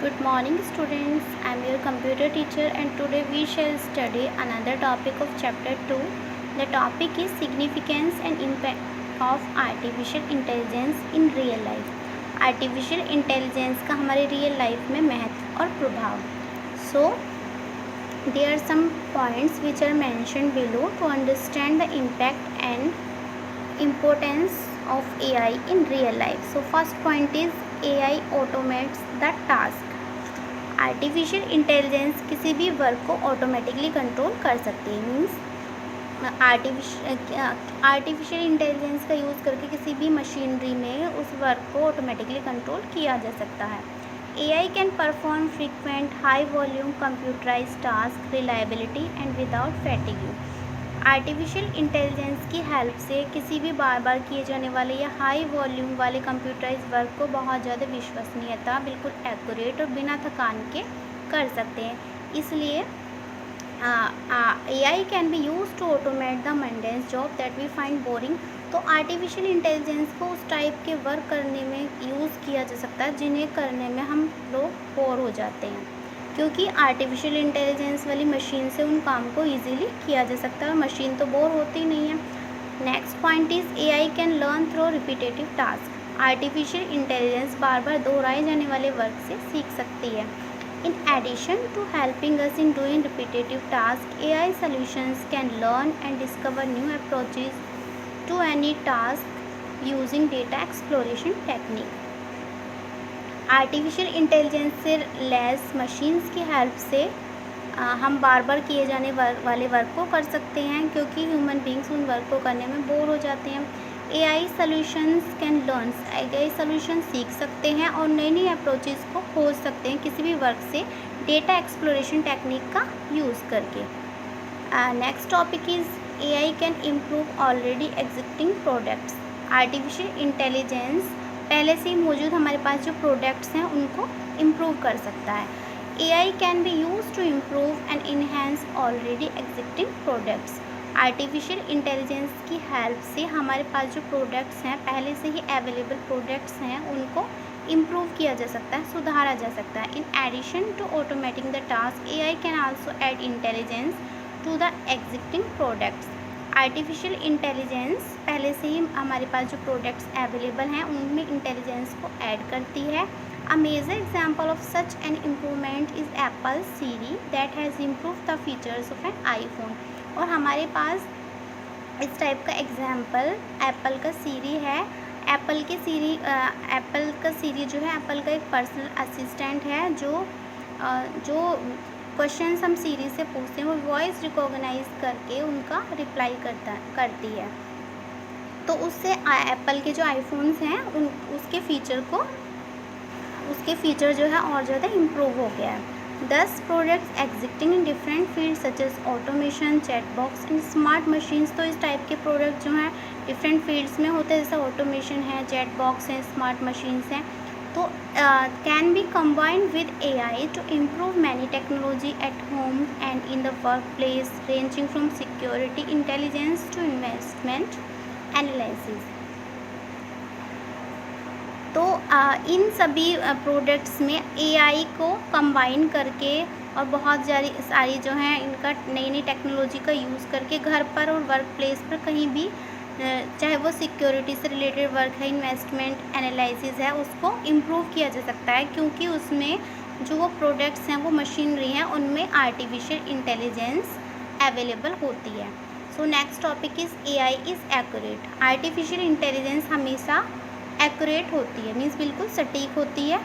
Good morning students, I am your computer teacher and today we shall study another topic of chapter 2. The topic is significance and impact of artificial intelligence in real life. Artificial intelligence का हमारे real life में महत्व और प्रभाव. So there are some points which are mentioned below to understand the impact and importance of AI in real life. So first point is AI automates the task. Artificial intelligence किसी भी work को automatically control कर सकती है. Means artificial intelligence का use करके किसी भी मशीनरी में उस वर्क को ऑटोमेटिकली कंट्रोल किया जा सकता है. AI can perform frequent high volume computerize task reliability and without fatigue. Artificial intelligence की हेल्प से किसी भी बार बार किए जाने वाले या हाई वॉल्यूम वाले कंप्यूटराइज वर्क को बहुत ज़्यादा विश्वसनीयता, बिल्कुल एक्यूरेट और बिना थकान के कर सकते हैं. इसलिए AI can be use to automate the mundanes job that we find boring. तो आर्टिफिशियल इंटेलिजेंस को उस टाइप के वर्क करने में यूज़ किया जा सकता है जिन्हें करने में हम लोग बोर हो जाते हैं, क्योंकि आर्टिफिशियल इंटेलिजेंस वाली मशीन से उन काम को इजीली किया जा सकता है. मशीन तो बोर होती नहीं है. Next point is AI can learn through repetitive task. Artificial intelligence बार बार दोहराए जाने वाले वर्क से सीख सकती है. In addition to helping us in doing repetitive task, AI solutions can learn and discover new approaches to any task using data exploration technique. Artificial intelligence से लैस मशीन्स की हेल्प से हम बार बार किए जाने वाले वर्क को कर सकते हैं, क्योंकि ह्यूमन बींग्स उन वर्क को करने में बोर हो जाते हैं. AI solutions can learn. AI solution सीख सकते हैं और नई नई अप्रोचेज़ को खोज सकते हैं किसी भी वर्क से डेटा एक्सप्लोरेशन टेक्निक का यूज़ करके. Next topic is AI can improve already existing products. Artificial intelligence पहले से ही मौजूद हमारे पास जो प्रोडक्ट्स हैं उनको इम्प्रूव कर सकता है. AI can be use to improve and enhance already existing products. Artificial intelligence की हेल्प से हमारे पास जो प्रोडक्ट्स हैं, पहले से ही अवेलेबल प्रोडक्ट्स हैं, उनको इम्प्रूव किया जा सकता है, सुधारा जा सकता है. In addition to automating the task, AI can also add intelligence to the existing products. Artificial intelligence पहले से ही हमारे पास जो प्रोडक्ट्स अवेलेबल हैं उनमें इंटेलिजेंस को ऐड करती है. A major example of such an improvement is Apple Siri that has improve the features of an iPhone. और हमारे पास इस टाइप का एग्जाम्पल एप्पल का सीरी है. एप्पल का सीरी जो है एप्पल का एक पर्सनल असिस्टेंट है जो क्वेश्चंस हम सीरी से पूछते हैं वो वॉइस रिकॉग्नाइज करके उनका रिप्लाई करती है. तो उससे एप्पल के जो आईफोन्स हैं उसके फीचर जो है और ज़्यादा इम्प्रूव हो गया है. 10 products existing in different field such as automation, chatbox and smart machines. तो इस टाइप के प्रोडक्ट जो हैं डिफरेंट फील्ड्स में होते हैं, जैसे ऑटोमेशन है, चैटबॉक्स हैं, स्मार्ट मशीन्स हैं. तो can be combined with AI to improve many technology at home and in the workplace, ranging from security intelligence to investment analysis. तो इन सभी प्रोडक्ट्स में AI को कंबाइन करके और बहुत सारी जो हैं इनका नई नई टेक्नोलॉजी का यूज़ करके घर पर और वर्क प्लेस पर कहीं भी, चाहे वो सिक्योरिटी से रिलेटेड वर्क है, इन्वेस्टमेंट एनालिसिस है, उसको इम्प्रूव किया जा सकता है, क्योंकि उसमें जो वो प्रोडक्ट्स हैं, वो मशीनरी हैं, उनमें आर्टिफिशियल इंटेलिजेंस अवेलेबल होती है. So next topic is AI is accurate. Artificial intelligence हमेशा एक्यूरेट होती है, मीन्स बिल्कुल सटीक होती है.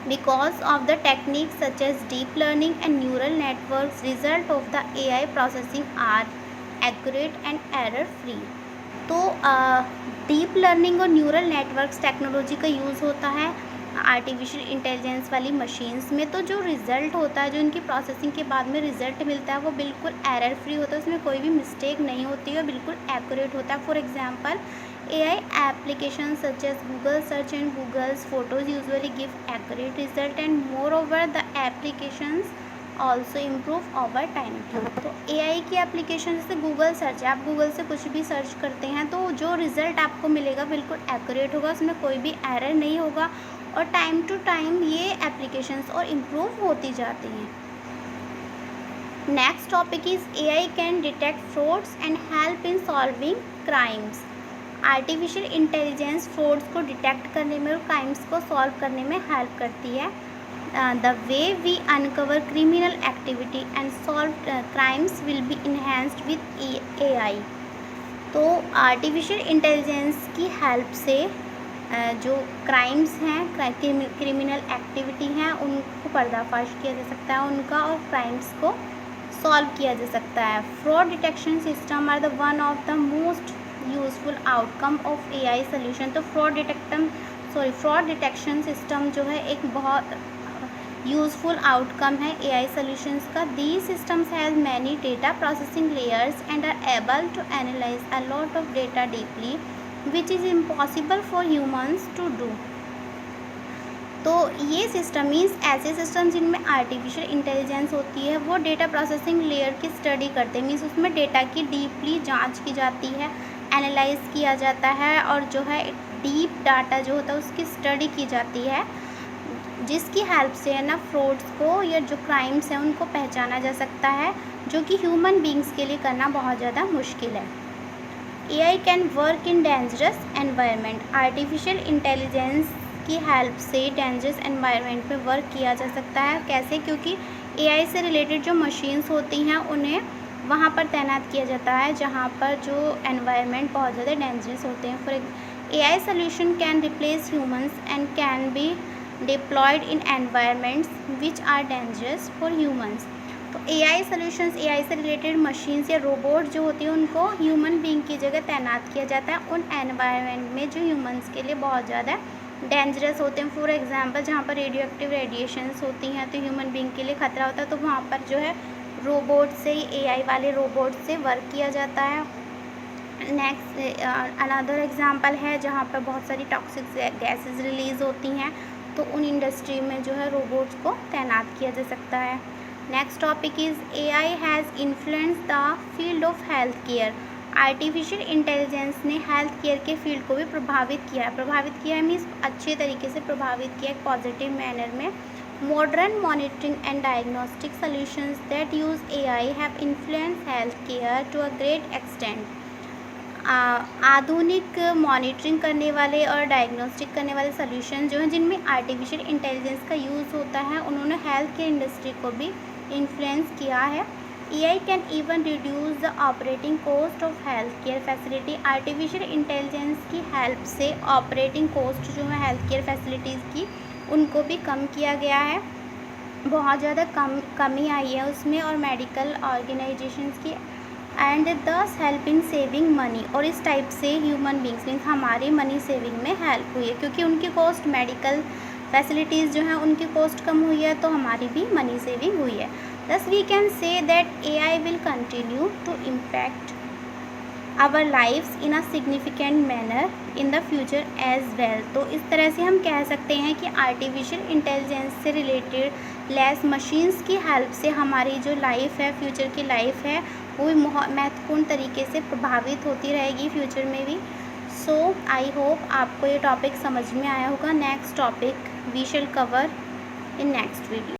Because of the techniques such as deep learning and neural networks, result of the AI processing are accurate and error free. तो deep learning और neural networks technology का यूज़ होता है आर्टिफिशियल इंटेलिजेंस वाली मशीन्स में. तो जो रिज़ल्ट होता है, जो इनकी प्रोसेसिंग के बाद में रिज़ल्ट मिलता है, वो बिल्कुल एरर फ्री होता है, उसमें कोई भी मिस्टेक नहीं होती है, बिल्कुल एक्यूरेट होता है. For example AI applications such as Google search and Google's photos usually give accurate result, and moreover the applications also improve over time. तो AI की एप्लीकेशन जैसे गूगल सर्च है, आप गूगल से कुछ भी सर्च करते हैं तो जो रिज़ल्ट आपको मिलेगा बिल्कुल एक्यूरेट होगा, उसमें कोई भी एरर नहीं होगा. और टाइम टू टाइम ये एप्लीकेशंस और इम्प्रूव होती जाती हैं। Next topic is AI can detect frauds and help in solving crimes. Artificial intelligence frauds को डिटेक्ट करने में और क्राइम्स को सॉल्व करने में हेल्प करती है। The way we uncover criminal activity and solve crimes will be enhanced with AI। तो आर्टिफिशियल इंटेलिजेंस की हेल्प से जो क्राइम्स हैं, क्रिमिनल एक्टिविटी हैं, उनको पर्दाफाश किया जा सकता है उनका, और क्राइम्स को सॉल्व किया जा सकता है। Fraud detection system are the one of the most useful outcome of AI solution. तो फ्रॉड डिटेक्शन सिस्टम जो है एक बहुत यूजफुल आउटकम है AI सोल्यूशंस का। These systems has many data processing layers and are able to analyze a lot of data deeply which is impossible for humans to do. तो ये system means ऐसे system जिनमें artificial intelligence होती है, वो data processing layer की study करते हैं। मीन्स उसमें डेटा की डीपली जांच की जाती है, एनालाइज किया जाता है, और जो है डीप डाटा जो होता है उसकी स्टडी की जाती है, जिसकी हेल्प से है ना फ्रॉड्स को या जो क्राइम्स हैं उनको पहचाना जा सकता है, जो कि ह्यूमन बींग्स के लिए करना बहुत ज़्यादा मुश्किल है। AI can work in dangerous environment. Artificial intelligence की हेल्प से डेंजरस एनवायरनमेंट में वर्क किया जा सकता है। कैसे? क्योंकि AI से रिलेटेड जो मशीन्स होती हैं उन्हें वहाँ पर तैनात किया जाता है जहाँ पर जो एनवायरनमेंट बहुत ज़्यादा डेंजरस होते हैं। For AI solution can replace humans and can be deployed in environments which are dangerous for humans. तो AI सोल्यूशंस, AI से रिलेटेड मशीन्स या रोबोट जो होती हैं उनको ह्यूमन बीइंग की जगह तैनात किया जाता है उन एनवायरनमेंट में जो ह्यूमंस के लिए बहुत ज़्यादा डेंजरस होते हैं। फॉर एग्जांपल जहाँ पर रेडियो एक्टिव रेडिएशंस होती हैं तो ह्यूमन बीइंग के लिए ख़तरा होता है, तो वहाँ पर जो है रोबोट से, AI वाले रोबोट से वर्क किया जाता है। नेक्स्ट अनदर एग्जांपल है जहाँ पर बहुत सारी टॉक्सिक गैसेस रिलीज़ होती हैं, तो उन इंडस्ट्री में जो है रोबोट्स को तैनात किया जा सकता है। Next topic is AI has influence the field of health care. Artificial intelligence ने हेल्थ केयर के फील्ड को भी प्रभावित किया है मीन्स अच्छे तरीके से प्रभावित किया है, पॉजिटिव मैनर में। Modern monitoring and diagnostic solutions that use AI have influence health care to a great extent. आधुनिक मॉनिटरिंग करने वाले और डायग्नोस्टिक करने वाले सॉल्यूशन जो हैं जिनमें आर्टिफिशियल इंटेलिजेंस का यूज़ होता है, उन्होंने हेल्थ केयर इंडस्ट्री को भी इन्फ्लुएंस किया है। AI can even reduce the operating cost of health care facility. Artificial intelligence की हेल्प से ऑपरेटिंग कॉस्ट जो है हेल्थ केयर फैसिलिटीज़ की, उनको भी कम किया गया है, बहुत ज़्यादा कमी आई है उसमें, और मेडिकल ऑर्गेनाइजेशंस की एंड दस हेल्प इन सेविंग मनी। और इस टाइप से ह्यूमन बींग्स मीन्स हमारी मनी सेविंग में हेल्प हुई है, क्योंकि उनकी कॉस्ट, मेडिकल फैसिलिटीज़ जो हैं उनकी कॉस्ट कम हुई है, तो हमारी भी मनी सेविंग हुई है। Thus we can say that AI will continue to impact our lives in a significant manner in the future as well। तो इस तरह से हम कह सकते हैं कि आर्टिफिशियल इंटेलिजेंस से रिलेटेड लेस मशीन्स की हेल्प से हमारी जो लाइफ है, फ्यूचर की लाइफ है, वो भी महत्वपूर्ण तरीके से प्रभावित होती रहेगी फ्यूचर में भी। सो आई होप आपको ये टॉपिक समझ में आया होगा। Next topic we shall cover in next video.